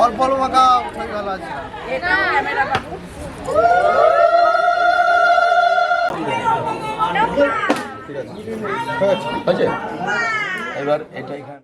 অল্প অল্প মাখা ভালো আছে। ঠিক আছে, এবার এটাই খান।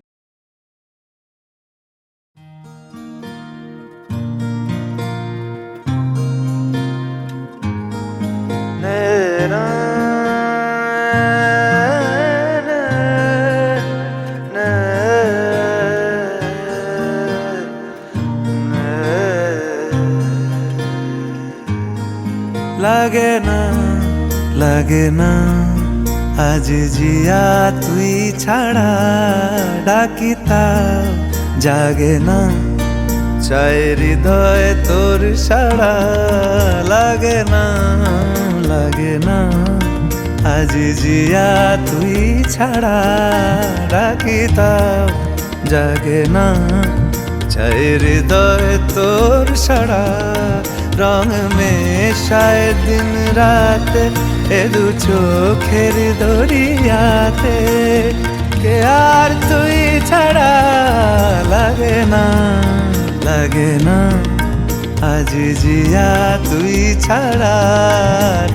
লাগে না আজ জিয়া তুই ছাড়া ডাকিতা জাগে না চাই হৃদয় তোর সাড়া লাগে না আজ জিয়া তুই ছাড়া ডাকিতা জাগে না চাই হৃদয় তোর সাড়া রং মেশায় দিন রাত এ দু চোখের দরিয়াতে কে আর তুই ছাড়া লাগে না আজ জিয়া তুই ছাড়া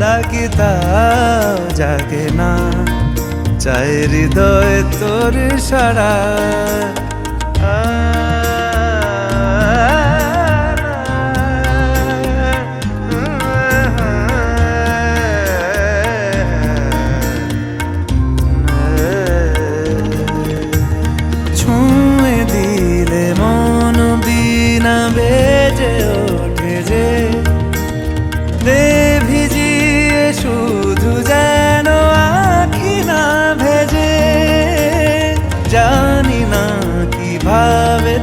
ডাকিতা জাগে না চাই হৃদয় তোর সাড়া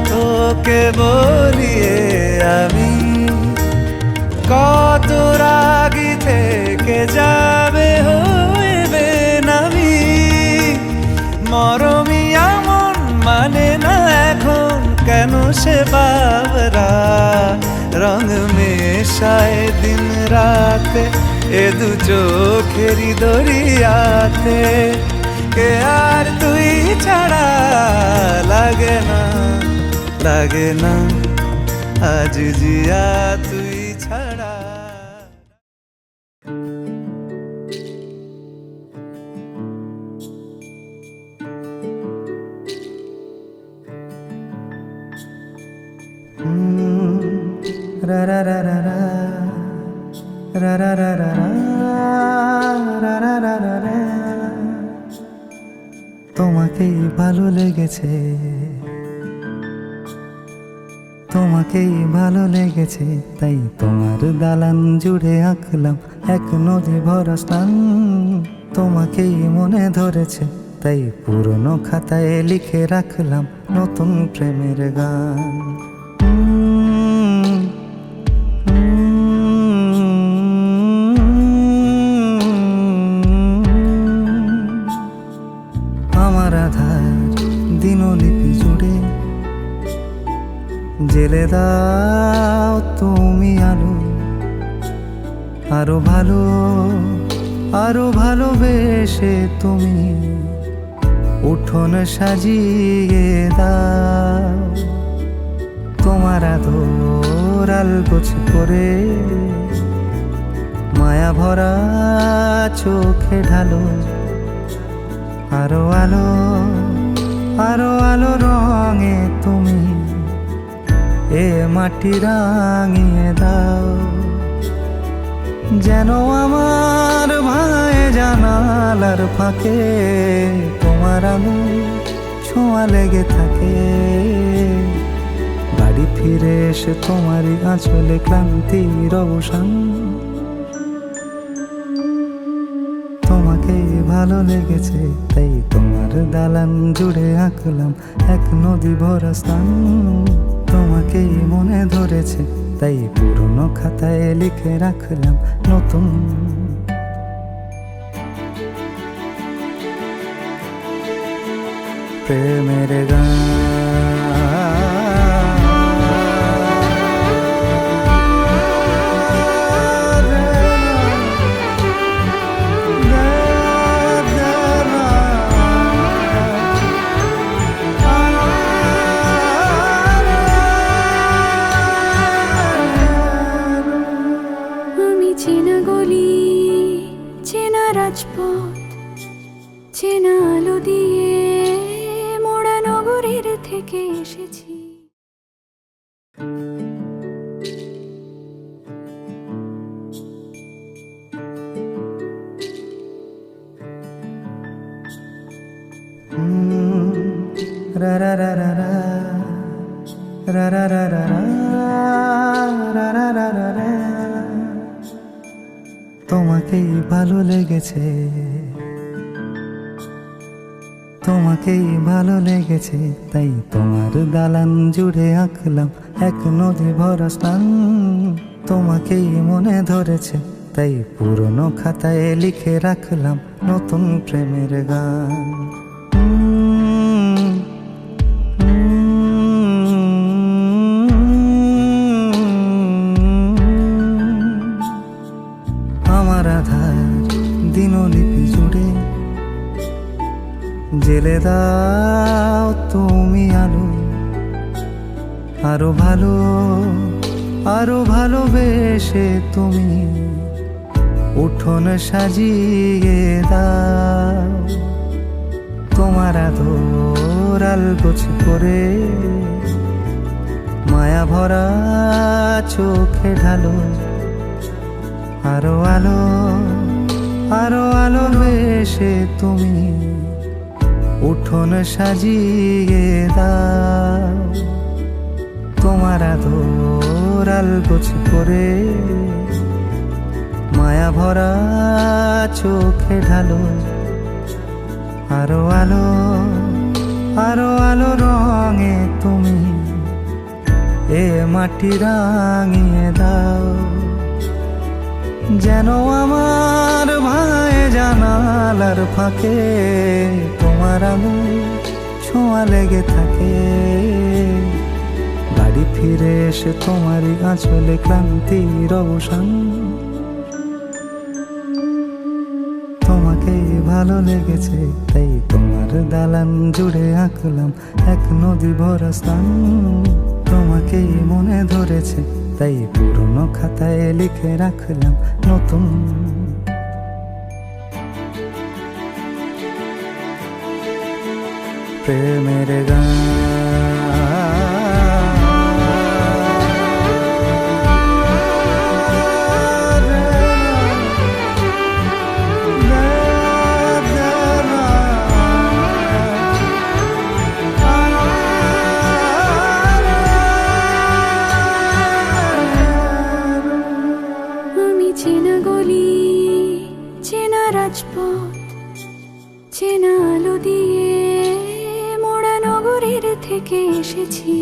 তোকে বলিয়ে আমি কত রাগি থেকে যাবে হইবে নামি মরমি এমন মানে না এখন কেন সে বাবরা রং মেশায় দিন রাতে এ দু চোখেরই দরিয়াতে কে আর তুই ছাড়া লাগে না আজ জিয়া তুই ছাড়া রা রা রা রা রা রা রা রা রা তোমাকেই ভালো লেগেছে তাই তোমার দালান জুড়ে আঁকলাম এক নদী ভরা স্থান তোমাকেই মনে ধরেছে তাই পুরনো খাতায় লিখে রাখলাম নতুন প্রেমের গান আমার আধার দিনলিপি জুড়ে জেলে দাও তুমি আলো আরো ভালোবেসে তুমি উঠোন সাজিয়ে দাও তোমার আদর আলগোছ করে মায়া ভরা চোখে ঢালো আরো আলো রঙে তুমি এ মাটি রাঙিয়ে দাও যেন আমার ভাই জানালার ফাঁকে তোমার আলো ছোঁয়া লেগে থাকে বাড়ি ফিরে এসে তোমারই আঁচলে ক্লান্তির অবসান তোমাকে ভালো লেগেছে তাই তোমার দালান জুড়ে আঁকলাম এক নদী ভরা স্থান তোমাকেই মনে ধরেছে তাই পুরনো খাতায় লিখে রাখলাম নতুন প্রেমের গান এসেছি। রা রা রা রা রা রা রা রা রা রা রা রা রা রা। তোমাকেই ভালো লেগেছে, তোমাকেই ভালো লেগেছে, তাই তোমার দালান জুড়ে আঁকলাম এক নদী ভরা স্থান। তোমাকেই মনে ধরেছে, তাই পুরনো খাতায় লিখে রাখলাম নতুন প্রেমের গান। আমার আধার দিনলিপি জুড়ে জেলে দাও তুমি আলো, আরো ভালো, আরো ভালোবেসে তুমি উঠোন সাজিয়ে দাও। তোমার আদর আলগোছ করে মায়া ভরা চোখে ঢালো, আরো আলো, আরো আলো বেশে তুমি উঠোন সাজিয়ে দাও। তোমার আদর আলগোছ করে মায়া ভরা চোখে ঢালো, আরো আলো, আরো আলো রঙে তুমি এ মাটি রাঙিয়ে দাও। যেন আমার ভাই জানালার ফাঁকে তোমার আলো ছোঁয়া লেগে থাকে। বাড়ি ফিরে এসে তোমারই আঁচলে ক্লান্তির অবসান। তোমাকেই ভালো লেগেছে, তাই তোমার দালান জুড়ে আঁকলাম এক নদী ভরা স্থান। তোমাকেই মনে ধরেছে, তাই পুরনো খাতায় লিখে রাখলাম নতুন প্রেমের গান। চেনা গলি, চেনা রাজপথ, চেনা আলো দিয়ে মোড়া নগরের থেকে এসেছি।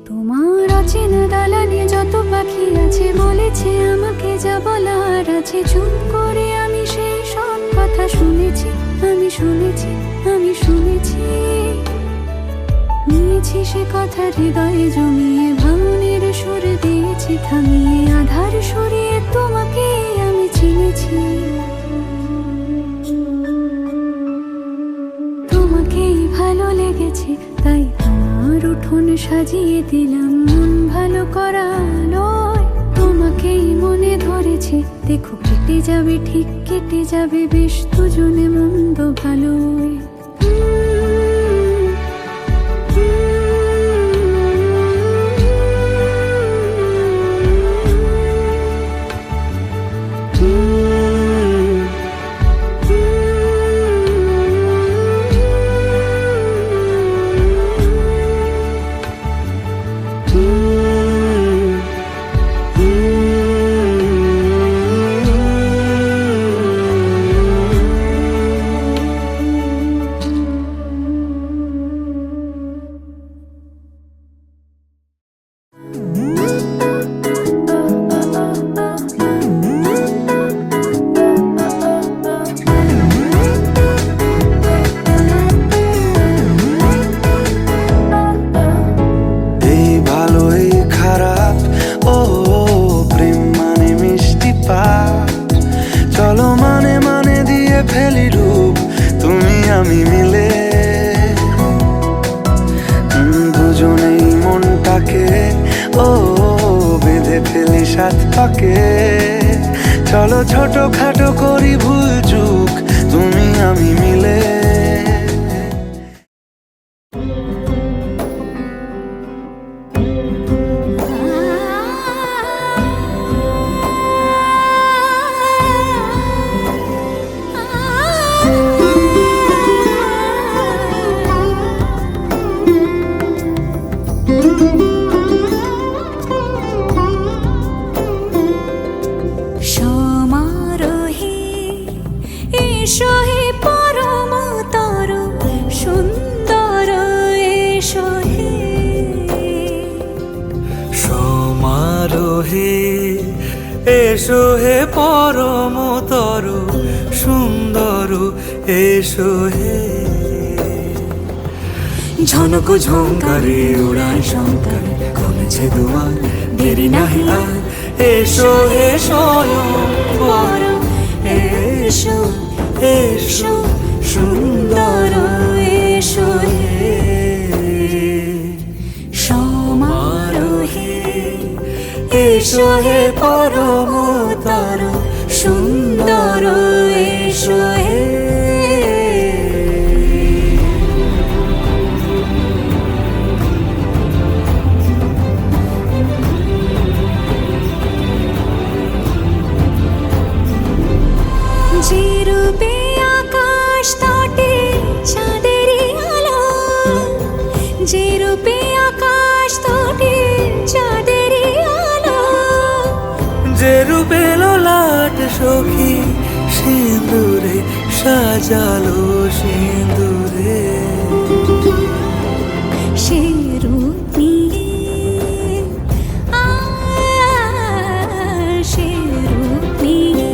তোমার অচেনা দালানে যত পাখি আছে বলেছে আমাকে যা বলার আছে। চুপ করে আমি সেই সব কথা শুনেছি, আমি শুনেছি, আমি শুনেছি। নিয়েছি সে কথা হৃদয়ে জমিয়ে, ভাঙনের সুর দিয়েছি থামিয়ে, আধার সরিয়ে তোমাকে আমি চিনেছি। তোমাকেই ভালো লেগেছে, তাই তোমার উঠোন সাজিয়ে দিলাম মন ভালো করা আলোয়। তোমাকেই মনে ধরেছে, দেখো কেটে যাবে, ঠিক কেটে যাবে বেশ দুজনে মন্দ ভালোই। সাত পাকে চলো ছোটখাটো করি ভুল চুক তুমি আমি মিলে। এসো হে পরমতর সুন্দর, এসো হে। ঝনক ঝঙ্কারে উড়ান শঙ্কর, খুলেছে দুয়ার, দেরি নাহি আর। এসো হে স্বয়ং বর, এসো এসো সুন্দর, এসো হে সমারোহে এসো হে পরমতর সুন্দর, এসো হে। যে রূপে আকাশ তটে চাঁদেরই আলো, যে রূপে আকাশ তটে চাঁদেরই আলো, যে রূপে ললাট সখী সিঁদুরে সাজালো সিঁদুরে। সে রূপ নিয়ে সে রূপ নিয়ে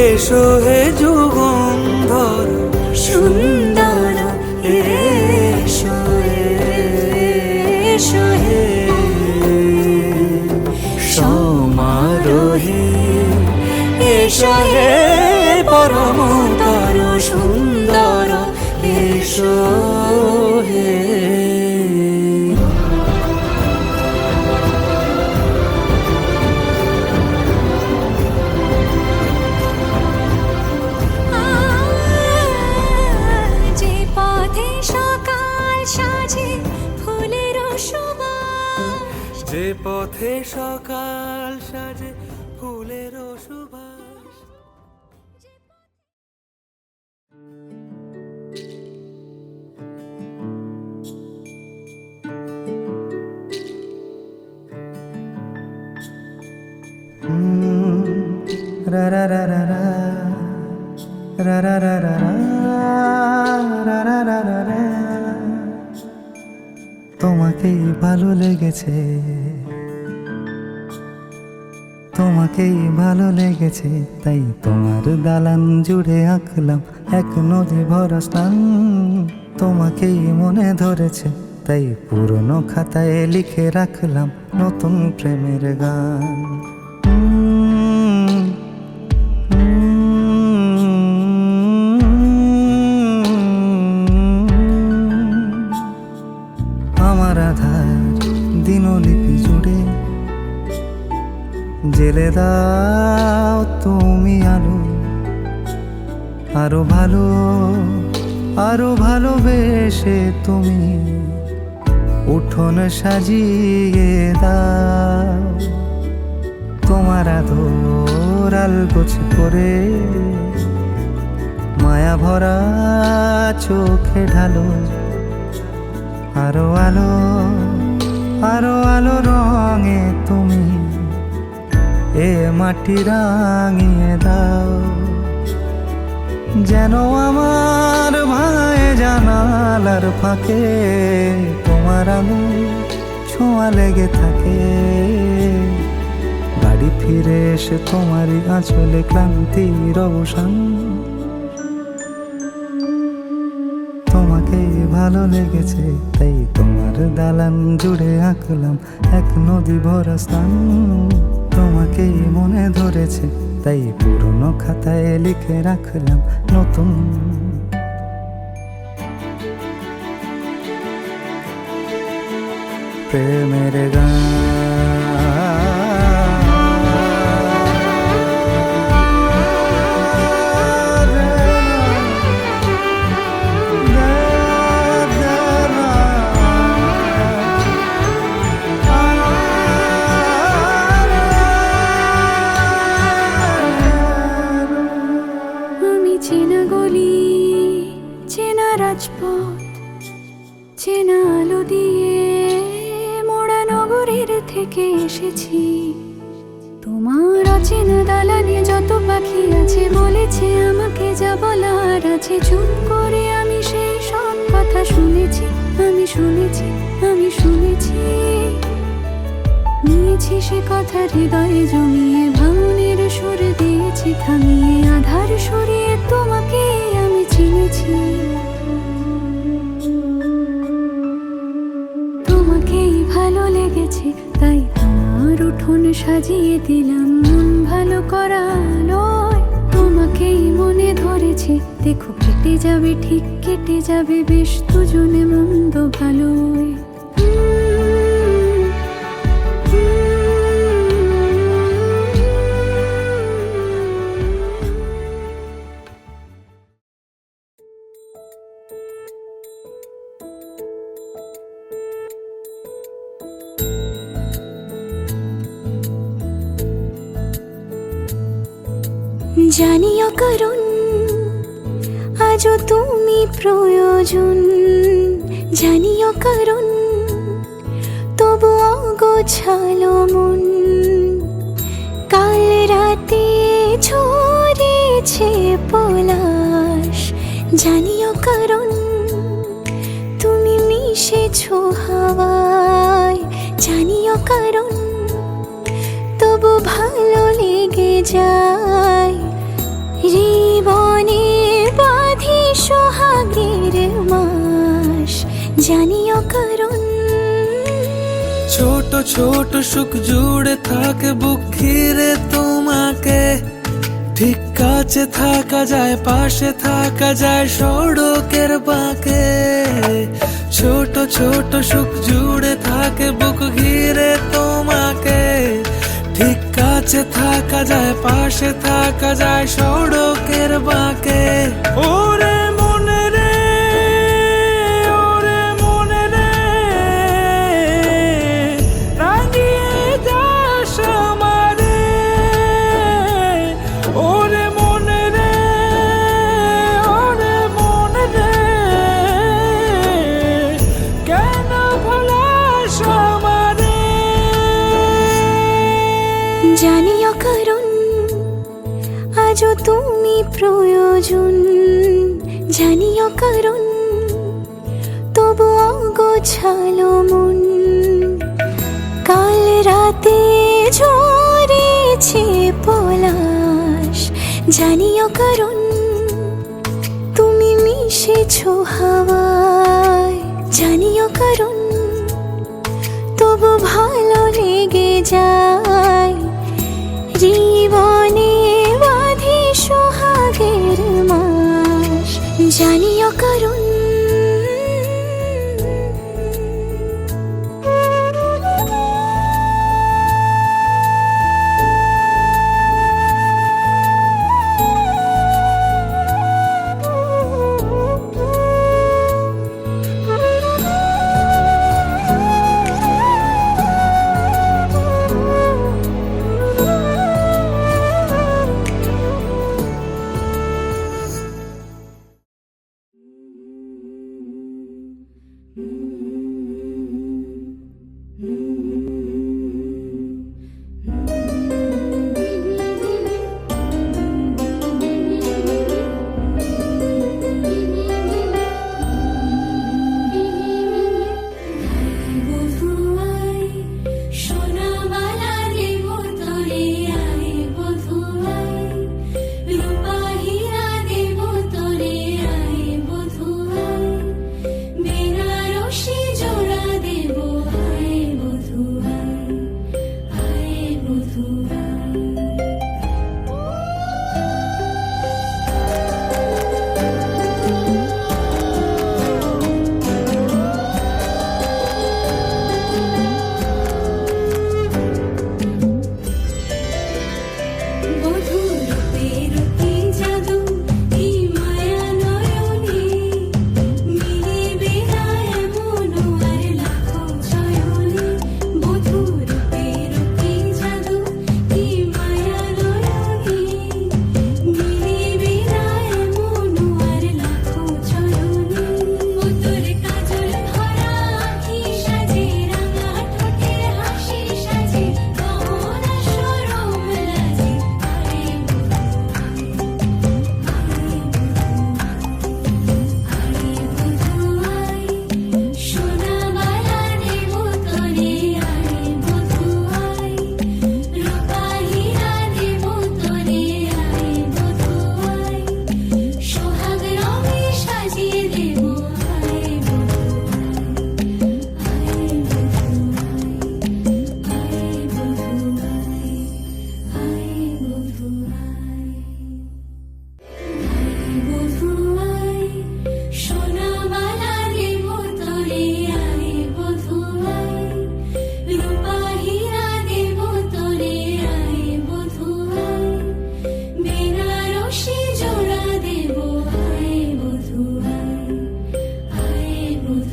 এসো হে যুগন্ধর সুন্দর, এসো এসো হে সমারোহে। এসো হে পরমতর সুন্দর, এসো হে। যে পথে সকাল সাজে ফুলের সুবাস, যে পথে সকাল সাজে ফুলের সুবাস। রা রা রা রা রা রা রা রা রা রা রা রা রা রা। তোমাকেই ভালো লেগেছে, তোমাকেই ভালো লেগেছে, তাই তোমার দালান জুড়ে আঁকলাম এক নদী ভরা স্থান। তোমাকেই মনে ধরেছে, তাই পুরনো খাতায় লিখে রাখলাম নতুন প্রেমের গান। আমার আধার দিনলিপি জুড়ে জেলে দাও তুমি আলো, আরো ভালো আরো ভালোবেসে তুমি উঠোন সাজিয়ে দাও। তোমার আদর আলগোছে করে মায়া ভরা চোখে ঢালো, আরো আলো আরো আলো রঙে তুমি এ মাটি রাঙিয়ে দাও। যেন আমার ভাই জানালার ফাঁকে তোমার আলো ছোঁয়া লেগে থাকে। বাড়ি ফিরে এসে তোমারই আঁচলে ক্লান্তির অবসান। তোমাকে ভালো লেগেছে, তাই তোমার দালান জুড়ে আঁকলাম এক নদী ভরা স্থান। তোমাকেই মনে ধরেছে, তাই পুরনো খাতায় লিখে রাখলাম নতুন প্রেমের গান। চেনা গলি, চেনা রাজপথ, চেনা আলো দিয়ে মোড়া নগরের থেকে এসেছি। তোমার অচেনা দালানে যত পাখি আছে বলেছে আমাকে যা বলার আছে। চুপ করে আমি সেই সব কথা শুনেছি, আমি শুনেছি, আমি শুনেছি। নিয়ে শুনেছি সে কথা হৃদয়ে জমিয়ে, ভাঙনের সুর দিয়েছি থামিয়ে, আধার সরিয়ে তোমাকে আমি চিনেছি। তোমাকেই ভালো লেগেছে তাই তোমার উঠোন সাজিয়ে দিলাম মন ভালো করা আলোয়। তোমাকেই মনে ধরেছে, দেখো কেটে যাবে ঠিক কেটে যাবে বেশ দুজনে মন্দ ভালোই। জানিও কারণ আজও তুমি প্রয়োজন, জানিও কারণ তবু অগোছালো মন। কাল রাতে ঝরেছে পলাশ, জানিও কারণ তুমি মিশেছো হাওয়ায়, জানিও কারণ তবু ভালো লেগে যায়। জীবনে বাঁধি সোহাগের মাস, জানিও কারণ ছোট ছোট সুখ জুড়ে থাকে বুক ঘিরে তোমাকে। ঠিক কাছে থাকা যায়, পাশে থাকা যায় সড়কের বাঁকে। ছোট ছোট সুখ জুড়ে থাকে বুক ঘিরে তোমাকে। ঠিক কাছে থাকা যায়, পাশে থাকা যায় সড়কের বাঁকে। ওরে মনে রে, ওরে মনে রে, রাঙিয়ে যাস আমারে। ওরে মনে রে, ওরে মনে রে, কেন ভোলাস আমারে। জানিও কারণ আজও তুমি প্রয়োজন, জানিও কারণ তবু অগোছালো মন। কাল রাতে ঝরেছে পলাশ, জানিও কারণ তুমি মিশেছো হাওয়ায়, জানিও কারণ তবু ভালো লেগে যায়। জীবনে বাঁধি সোহাগের মাস, জানিও কারণ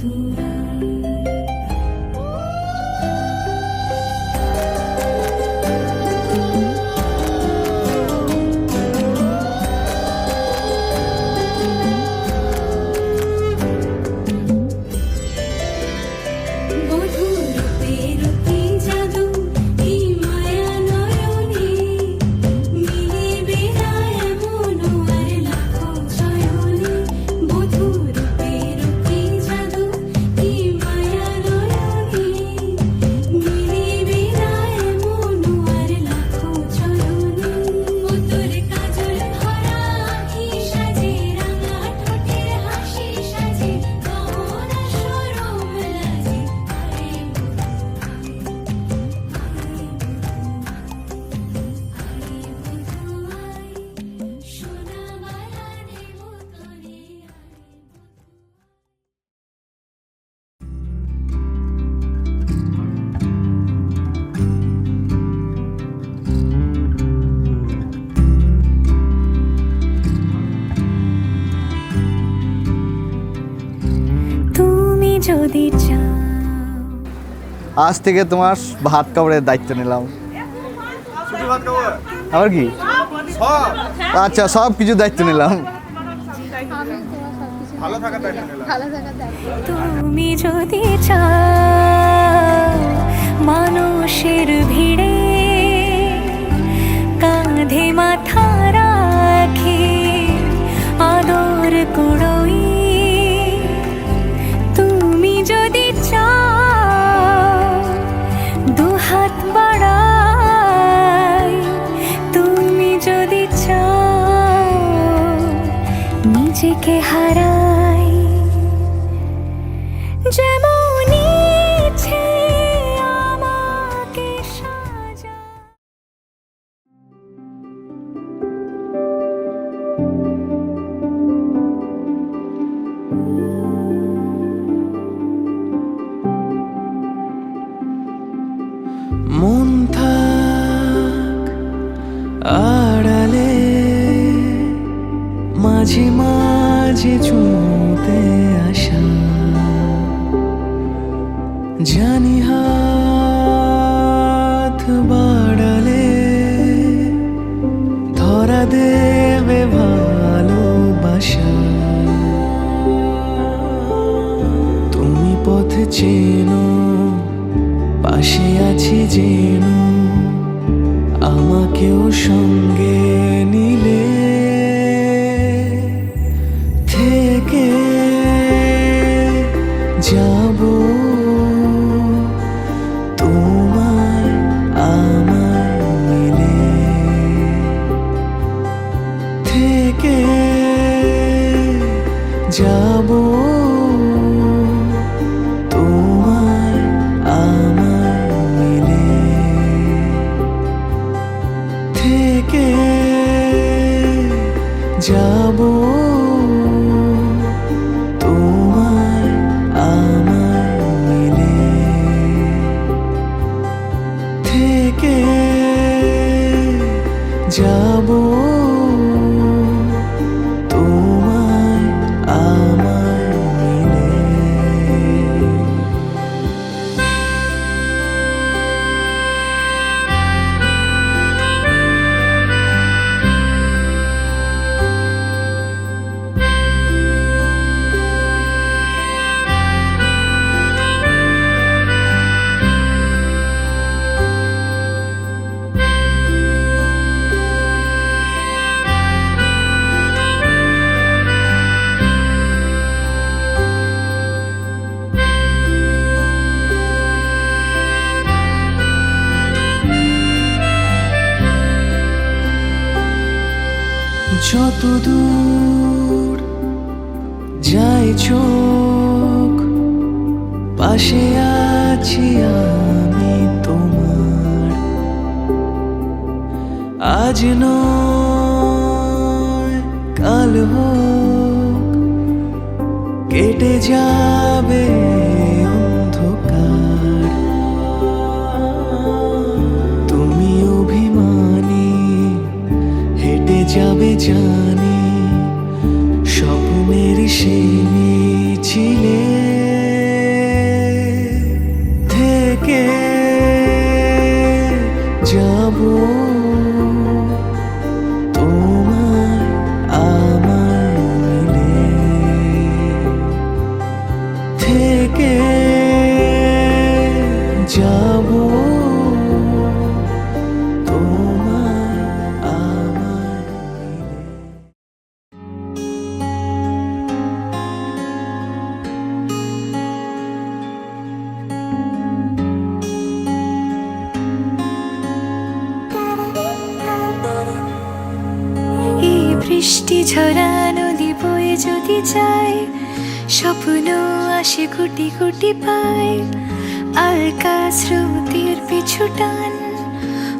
মধুরাই। বধূরূপের কি জাদু এই মায়া নয়নে, মিলিবে না এমন আর লাখো চয়নে। বধূরূপের কি জাদু এই মায়া নয়নে, মিলিবে না এমন আর লাখো চয়নে। ও তোর কাজল ভরা আঁখি সাজে, রাঙা ঠোঁটের হাসি সাজে, গহনা শরম লাজে। তুমি যদি চাও আজ থেকে তোমার ভাত কাপড়ের দায়িত্ব নিলাম। আবার কি? আচ্ছা, সব কিছু দায়িত্ব নিলাম। তুমি যদি চাও মানুষের ভিড়ে কাঁধে মাথা রাখি আদর কুড়োই, তুমি যদি চাও দুহাত বাড়াই, তুমি যদি চাও নিজেকে হারাই, যেমন ইচ্ছে আমাকে সাজা। মন থাক আড়ালে, মাঝে মাঝে ছুঁতে আসা, জানি হাত বাড়ালে ধরা দেবে ভালোবাসা। তুমি পথ চেনো, পাশে আছি যেন, আমাকেও সঙ্গে নিলে থেকে যাব তোমার আমার মিলে, থেকে যাব তোমার আমার মিলে, থেকে যাব তোমার আমার মিলে, থেকে যাব তোমার আমার মিলে। যত দূর যায় চোখ, পাশে আছি আমি তোমার। আজ নয় কাল হোক, কেটে যাবে অন্ধকার। তুমি অভিমানী হেঁটে যাবে জানি, স্বপ্নের সেই মিছিলে থেকে যাব তোমায় আমায় এই বৃষ্টি ঝরা নদী বয়ে যদি যায়, স্বপ্ন আসে কোটি কোটি পায়। আলকা স্রোতের পিছু টান,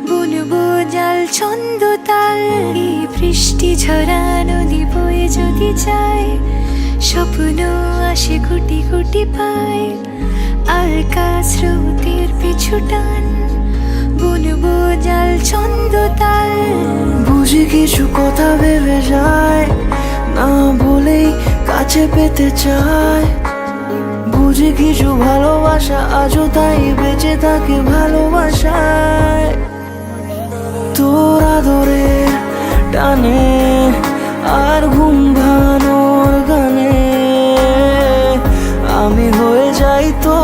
বুনবো জাল ছন্দ তাল। এই বৃষ্টি ঝরা নদী বয়ে যদি যায়, স্বপ্ন আসে কোটি কোটি পায়। আলকা স্রোতের পিছু টান, বুনবো জাল ছন্দ তাল। বুঝি কিছু কথা ভেবে যায়, না বলেই কাছে পেতে চায়। বুঝি কিছু ভালোবাসা আজও তাই বেঁচে থাকে ভালোবাসায়। তোর আদরে টানে আর ঘুম ভাঙানোর গানে আমি হয়ে যাই তো